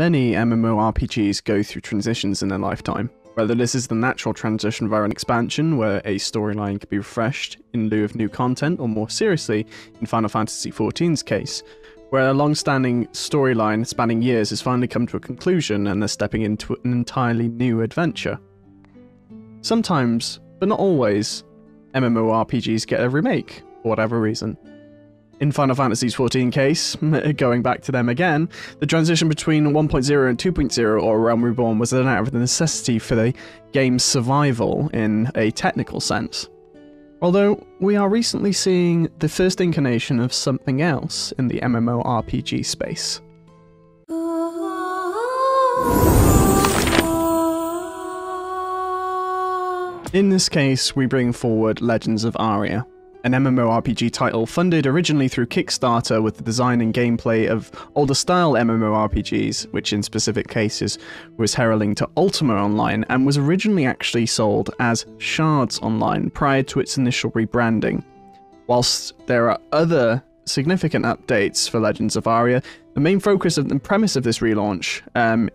Many MMORPGs go through transitions in their lifetime, whether this is the natural transition via an expansion where a storyline can be refreshed in lieu of new content, or more seriously, in Final Fantasy XIV's case, where a long-standing storyline spanning years has finally come to a conclusion and they're stepping into an entirely new adventure. Sometimes, but not always, MMORPGs get a remake, for whatever reason. In Final Fantasy XIV's case, going back to them again, the transition between 1.0 and 2.0 or Realm Reborn was an out of necessity for the game's survival in a technical sense. Although, we are recently seeing the first incarnation of something else in the MMORPG space. In this case, we bring forward Legends of Aria, an MMORPG title funded originally through Kickstarter with the design and gameplay of older style MMORPGs, which in specific cases was heralding to Ultima Online and was originally actually sold as Shards Online prior to its initial rebranding. Whilst there are other significant updates for Legends of Aria, the main focus of the premise of this relaunch,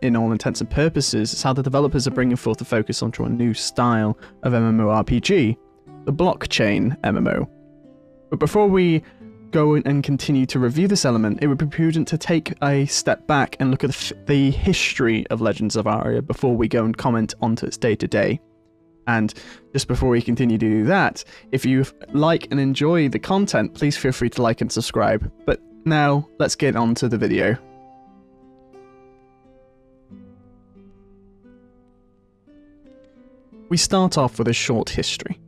in all intents and purposes, is how the developers are bringing forth the focus onto a new style of MMORPG, the blockchain MMO. But before we go and continue to review this element, it would be prudent to take a step back and look at the history of Legends of Aria before we go and comment onto its day-to-day. And just before we continue to do that, if you like and enjoy the content, please feel free to like and subscribe. But now, let's get on to the video. We start off with a short history.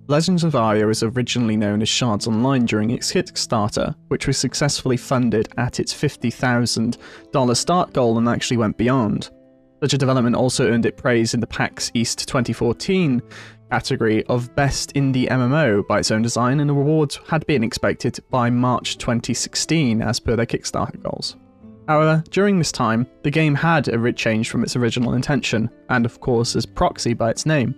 Legends of Aria was originally known as Shards Online during its Kickstarter, which was successfully funded at its $50,000 start goal and actually went beyond. Such a development also earned it praise in the PAX East 2014 category of Best Indie MMO by its own design, and the rewards had been expected by March 2016 as per their Kickstarter goals. However, during this time, the game had a change from its original intention, and of course as proxy by its name.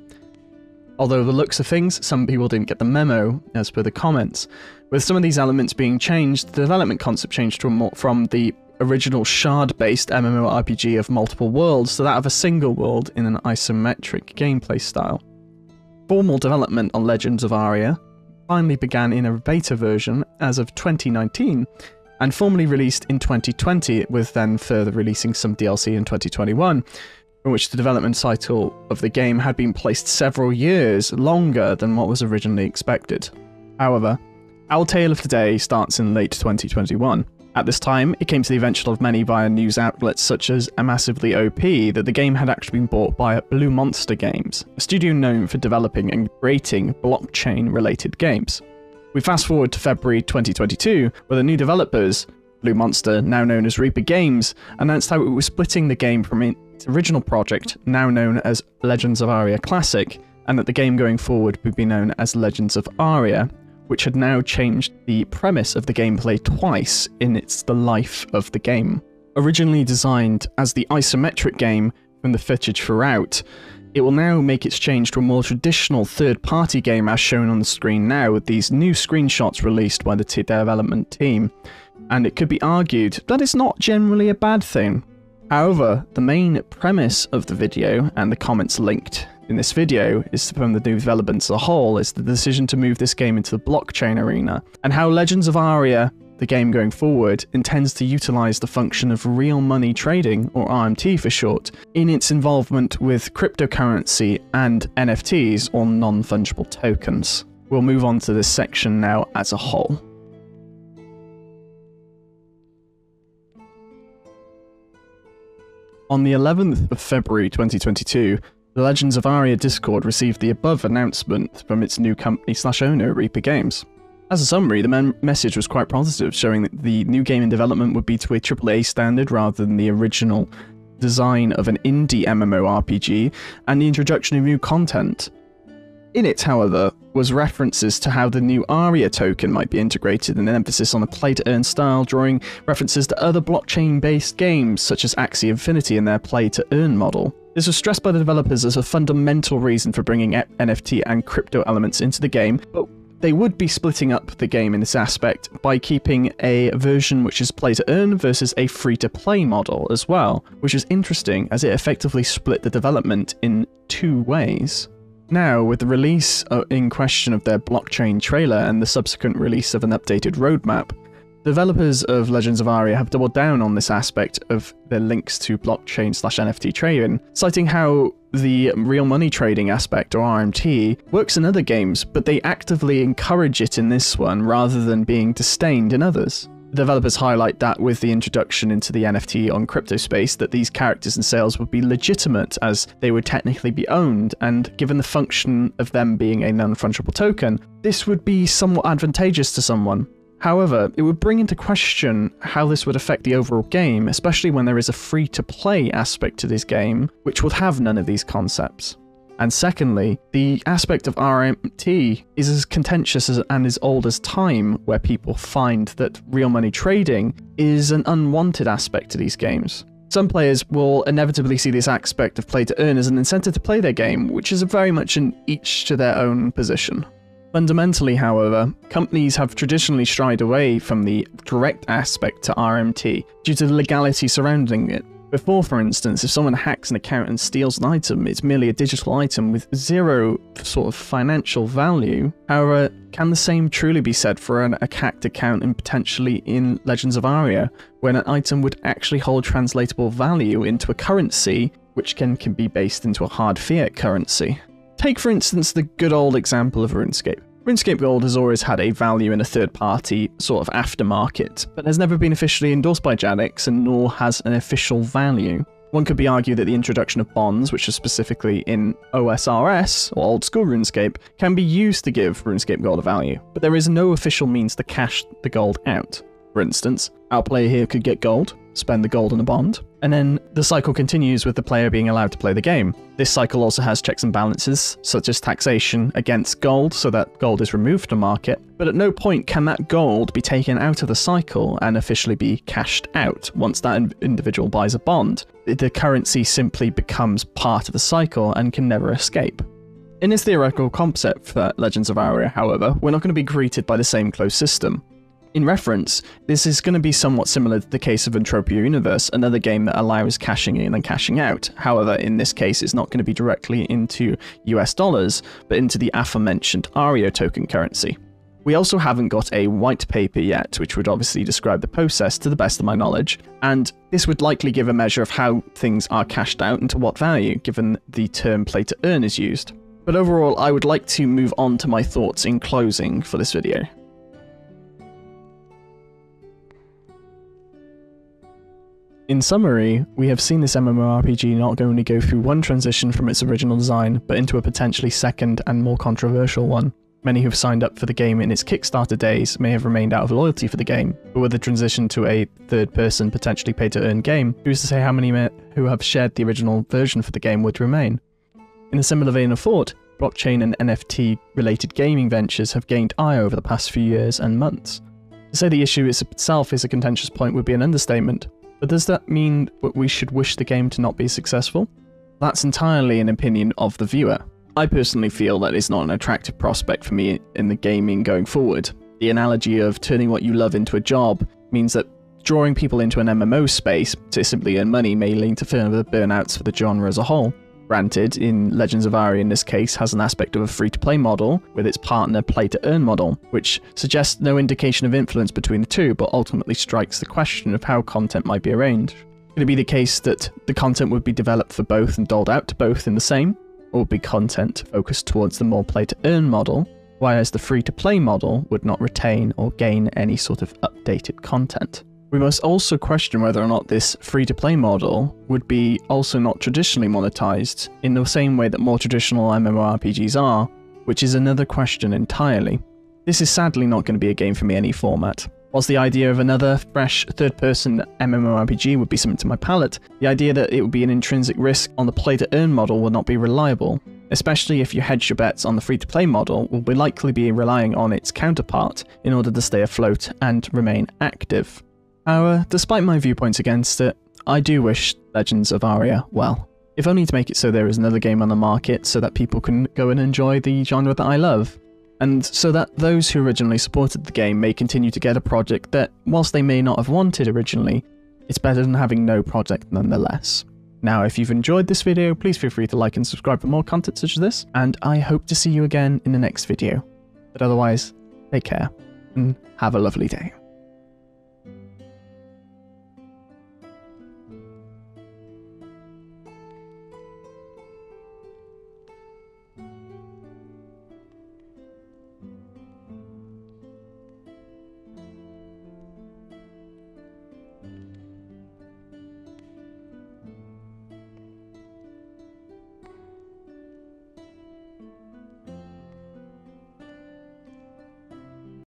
Although the looks of things, some people didn't get the memo, as per the comments. With some of these elements being changed, the development concept changed from the original shard-based MMORPG of multiple worlds to that of a single world in an isometric gameplay style. Formal development on Legends of Aria finally began in a beta version as of 2019, and formally released in 2020, with then further releasing some DLC in 2021. In which the development cycle of the game had been placed several years longer than what was originally expected. However, our tale of today starts in late 2021. At this time, it came to the attention of many via news outlets such as a Massively OP that the game had actually been bought by Blue Monster Games, a studio known for developing and creating blockchain-related games. We fast forward to February 2022, where the new developers, Blue Monster, now known as Reaper Games, announced how it was splitting the game from its original project, now known as Legends of Aria Classic, and that the game going forward would be known as Legends of Aria, which had now changed the premise of the gameplay twice in the life of the game. Originally designed as the isometric game from the footage throughout, it will now make its change to a more traditional third-party game as shown on the screen now, with these new screenshots released by the development team. And it could be argued that it's not generally a bad thing. However, the main premise of the video, and the comments linked in this video, is from the new developments as a whole, is the decision to move this game into the blockchain arena, and how Legends of Aria, the game going forward, intends to utilize the function of real money trading, or RMT for short, in its involvement with cryptocurrency and NFTs, or non-fungible tokens. We'll move on to this section now as a whole. On the 11th of February 2022, the Legends of Aria Discord received the above announcement from its new company/owner, Reaper Games. As a summary, the message was quite positive, showing that the new game in development would be to a AAA standard rather than the original design of an indie MMORPG, and the introduction of new content. In it, however, was references to how the new Aria token might be integrated, and an emphasis on the play-to-earn style, drawing references to other blockchain-based games such as Axie Infinity and their play-to-earn model. This was stressed by the developers as a fundamental reason for bringing NFT and crypto elements into the game, but they would be splitting up the game in this aspect by keeping a version which is play to earn versus a free to play model as well, which is interesting as it effectively split the development in two ways. Now, with the release in question of their blockchain trailer and the subsequent release of an updated roadmap, developers of Legends of Aria have doubled down on this aspect of their links to blockchain/NFT trading, citing how the real money trading aspect, or RMT, works in other games, but they actively encourage it in this one rather than being disdained in others. The developers highlight that with the introduction into the NFT on crypto space, that these characters and sales would be legitimate as they would technically be owned, and given the function of them being a non-fungible token, this would be somewhat advantageous to someone. However, it would bring into question how this would affect the overall game, especially when there is a free-to-play aspect to this game, which would have none of these concepts. And secondly, the aspect of RMT is as contentious and as old as time, where people find that real money trading is an unwanted aspect to these games. Some players will inevitably see this aspect of play to earn as an incentive to play their game, which is very much in each to their own position. Fundamentally, however, companies have traditionally shied away from the direct aspect to RMT due to the legality surrounding it. Before, for instance, if someone hacks an account and steals an item, it's merely a digital item with zero sort of financial value. However, can the same truly be said for a hacked account and potentially in Legends of Aria, when an item would actually hold translatable value into a currency, which can be based into a hard fiat currency? Take, for instance, the good old example of RuneScape. RuneScape Gold has always had a value in a third-party sort of aftermarket, but has never been officially endorsed by Janix, and nor has an official value. One could be argued that the introduction of bonds, which are specifically in OSRS, or Old School RuneScape, can be used to give RuneScape Gold a value, but there is no official means to cash the gold out. For instance, our player here could get gold, spend the gold on a bond, and then the cycle continues with the player being allowed to play the game. This cycle also has checks and balances, such as taxation against gold, so that gold is removed from market, but at no point can that gold be taken out of the cycle and officially be cashed out once that individual buys a bond. The currency simply becomes part of the cycle and can never escape. In its theoretical concept for Legends of Aria, however, we're not going to be greeted by the same closed system. In reference, this is going to be somewhat similar to the case of Entropia Universe, another game that allows cashing in and cashing out. However, in this case, it's not going to be directly into US dollars, but into the aforementioned Aria token currency. We also haven't got a white paper yet, which would obviously describe the process to the best of my knowledge, and this would likely give a measure of how things are cashed out and to what value, given the term play to earn is used. But overall, I would like to move on to my thoughts in closing for this video. In summary, we have seen this MMORPG not only go through one transition from its original design, but into a potentially second and more controversial one. Many who have signed up for the game in its Kickstarter days may have remained out of loyalty for the game, but with the transition to a third-person, potentially pay-to-earn game, who's to say how many who have shared the original version for the game would remain? In a similar vein of thought, blockchain and NFT-related gaming ventures have gained ire over the past few years and months. To say the issue itself is a contentious point would be an understatement. But does that mean that we should wish the game to not be successful? That's entirely an opinion of the viewer. I personally feel that it's not an attractive prospect for me in the gaming going forward. The analogy of turning what you love into a job means that drawing people into an MMO space to simply earn money may lead to further burnouts for the genre as a whole. Granted, in Legends of Aria in this case has an aspect of a free-to-play model with its partner play-to-earn model, which suggests no indication of influence between the two, but ultimately strikes the question of how content might be arranged. Could it be the case that the content would be developed for both and doled out to both in the same, or would be content focused towards the more play-to-earn model, whereas the free-to-play model would not retain or gain any sort of updated content? We must also question whether or not this free-to-play model would be also not traditionally monetized in the same way that more traditional MMORPGs are, which is another question entirely. This is sadly not going to be a game for me in any format. Whilst the idea of another fresh third-person MMORPG would be something to my palate, the idea that it would be an intrinsic risk on the play-to-earn model would not be reliable, especially if you hedge your bets on the free-to-play model will likely be relying on its counterpart in order to stay afloat and remain active. However, despite my viewpoints against it, I do wish Legends of Aria well. If only to make it so there is another game on the market so that people can go and enjoy the genre that I love. and so that those who originally supported the game may continue to get a project that, whilst they may not have wanted originally, it's better than having no project nonetheless. Now, if you've enjoyed this video, please feel free to like and subscribe for more content such as this, and I hope to see you again in the next video. But otherwise, take care, and have a lovely day.